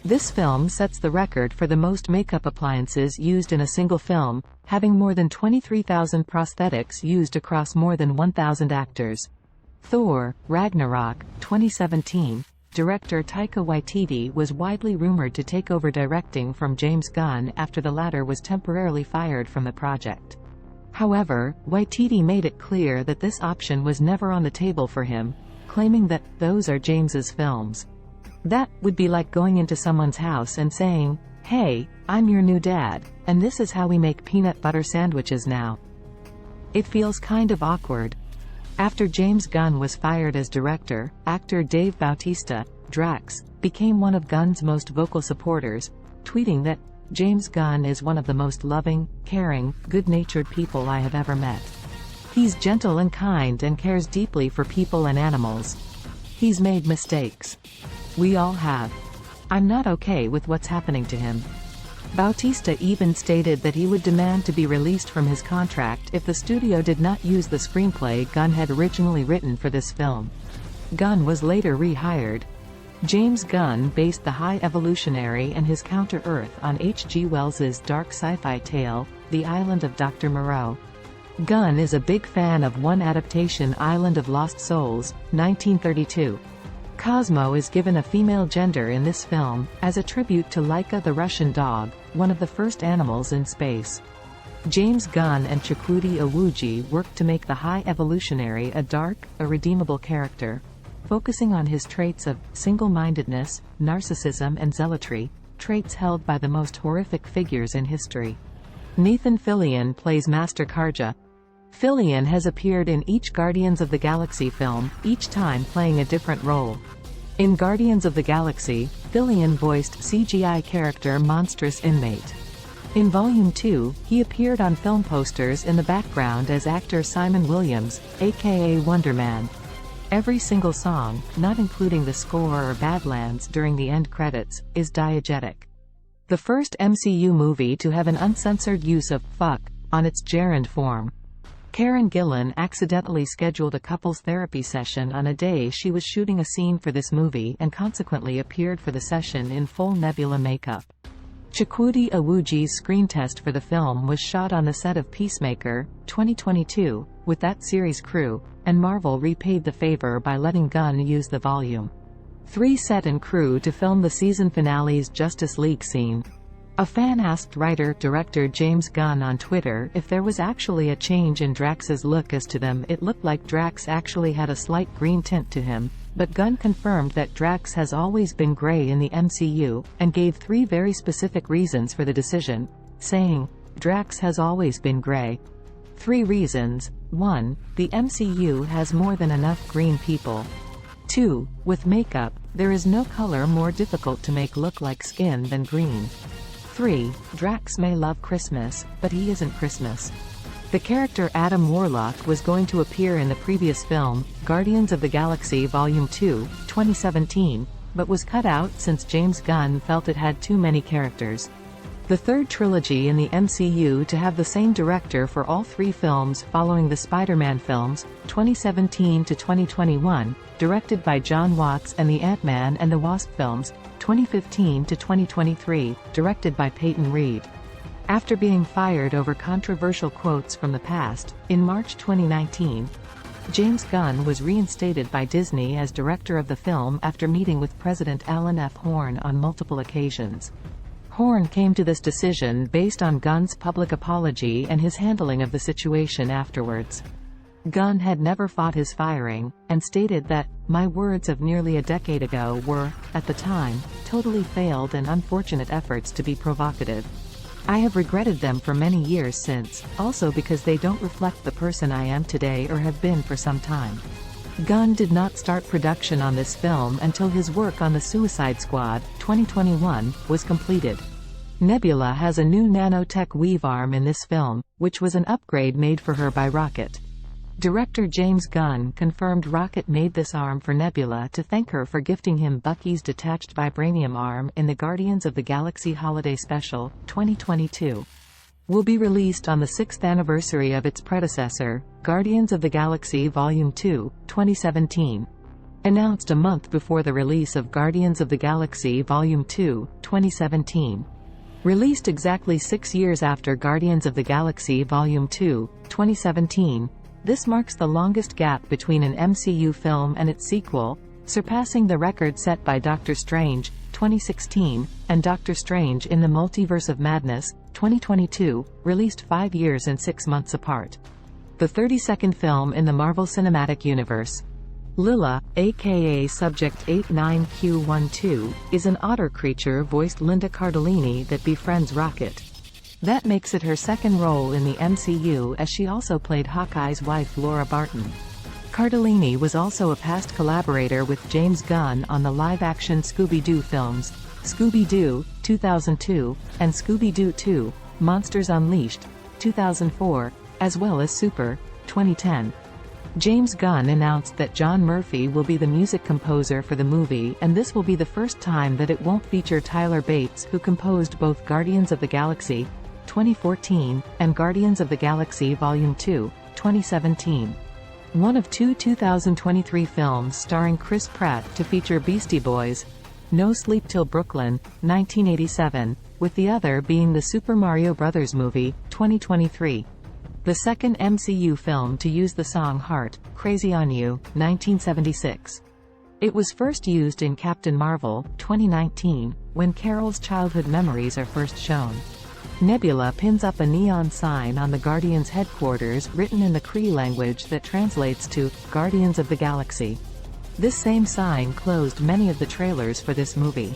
This film sets the record for the most makeup appliances used in a single film, having more than 23,000 prosthetics used across more than 1,000 actors. Thor: Ragnarok, 2017. Director Taika Waititi was widely rumored to take over directing from James Gunn after the latter was temporarily fired from the project. However, Waititi made it clear that this option was never on the table for him, claiming that those are James's films. That would be like going into someone's house and saying, "Hey, I'm your new dad, and this is how we make peanut butter sandwiches now." It feels kind of awkward. After James Gunn was fired as director, actor Dave Bautista, Drax, became one of Gunn's most vocal supporters, tweeting that, "James Gunn is one of the most loving, caring, good-natured people I have ever met. He's gentle and kind and cares deeply for people and animals. He's made mistakes. We all have. I'm not okay with what's happening to him." Bautista even stated that he would demand to be released from his contract if the studio did not use the screenplay Gunn had originally written for this film. Gunn was later rehired. James Gunn based The High Evolutionary and his Counter-Earth on H.G. Wells's dark sci-fi tale, The Island of Dr. Moreau. Gunn is a big fan of one adaptation, Island of Lost Souls, 1932. Cosmo is given a female gender in this film, as a tribute to Laika the Russian dog, one of the first animals in space. James Gunn and Chukwudi Iwuji worked to make the High Evolutionary a dark, irredeemable character, focusing on his traits of single-mindedness, narcissism and zealotry, traits held by the most horrific figures in history. Nathan Fillion plays Master Karja. Fillion has appeared in each Guardians of the Galaxy film, each time playing a different role. In Guardians of the Galaxy, Fillion voiced CGI character Monstrous Inmate. In Volume 2, he appeared on film posters in the background as actor Simon Williams, aka Wonder Man. Every single song, not including the score or Badlands during the end credits, is diegetic. The first MCU movie to have an uncensored use of "fuck" on its gerund form. Karen Gillan accidentally scheduled a couples therapy session on a day she was shooting a scene for this movie and consequently appeared for the session in full Nebula makeup. Chukwudi Iwuji's screen test for the film was shot on the set of Peacemaker, 2022, with that series crew, and Marvel repaid the favor by letting Gunn use the Volume 3 set and crew to film the season finale's Justice League scene. A fan asked writer-director James Gunn on Twitter if there was actually a change in Drax's look. As to them, it looked like Drax actually had a slight green tint to him, but Gunn confirmed that Drax has always been gray in the MCU, and gave 3 very specific reasons for the decision, saying, "Drax has always been gray. 3 reasons. 1. The MCU has more than enough green people. 2. With makeup, there is no color more difficult to make look like skin than green. 3. Drax may love Christmas, but he isn't Christmas." The character Adam Warlock was going to appear in the previous film, Guardians of the Galaxy Volume 2, 2017, but was cut out since James Gunn felt it had too many characters. The third trilogy in the MCU to have the same director for all 3 films following the Spider-Man films, 2017 to 2021, directed by John Watts, and the Ant-Man and the Wasp films, 2015 to 2023, directed by Peyton Reed. After being fired over controversial quotes from the past, in March 2019, James Gunn was reinstated by Disney as director of the film after meeting with President Alan F. Horn on multiple occasions. Horn came to this decision based on Gunn's public apology and his handling of the situation afterwards. Gunn had never fought his firing, and stated that, "My words of nearly a decade ago were, at the time, totally failed and unfortunate efforts to be provocative. I have regretted them for many years since, also because they don't reflect the person I am today or have been for some time." Gunn did not start production on this film until his work on The Suicide Squad, 2021, was completed. Nebula has a new nanotech weave arm in this film, which was an upgrade made for her by Rocket. Director James Gunn confirmed Rocket made this arm for Nebula to thank her for gifting him Bucky's detached vibranium arm in the Guardians of the Galaxy Holiday Special, 2022. Will be released on the 6th anniversary of its predecessor, Guardians of the Galaxy Volume 2, 2017. Announced a month before the release of Guardians of the Galaxy Volume 2, 2017. Released exactly 6 years after Guardians of the Galaxy Volume 2, 2017, this marks the longest gap between an MCU film and its sequel, surpassing the record set by Doctor Strange, 2016, and Doctor Strange in the Multiverse of Madness, 2022, released 5 years and 6 months apart. The 32nd film in the Marvel Cinematic Universe. Lilla, aka Subject 89Q12, is an otter creature voiced Linda Cardellini that befriends Rocket. That makes it her second role in the MCU, as she also played Hawkeye's wife Laura Barton. Cardellini was also a past collaborator with James Gunn on the live-action Scooby-Doo films, Scooby-Doo, 2002, and Scooby-Doo 2, Monsters Unleashed, 2004, as well as Super, 2010. James Gunn announced that John Murphy will be the music composer for the movie, and this will be the first time that it won't feature Tyler Bates, who composed both Guardians of the Galaxy, 2014, and Guardians of the Galaxy Volume 2, 2017. One of two 2023 films starring Chris Pratt to feature Beastie Boys, No Sleep Till Brooklyn, 1987, with the other being the Super Mario Bros. Movie, 2023. The second MCU film to use the song Heart, Crazy on You, 1976. It was first used in Captain Marvel, 2019, when Carol's childhood memories are first shown. Nebula pins up a neon sign on the Guardians' headquarters written in the Kree language that translates to, Guardians of the Galaxy. This same sign closed many of the trailers for this movie.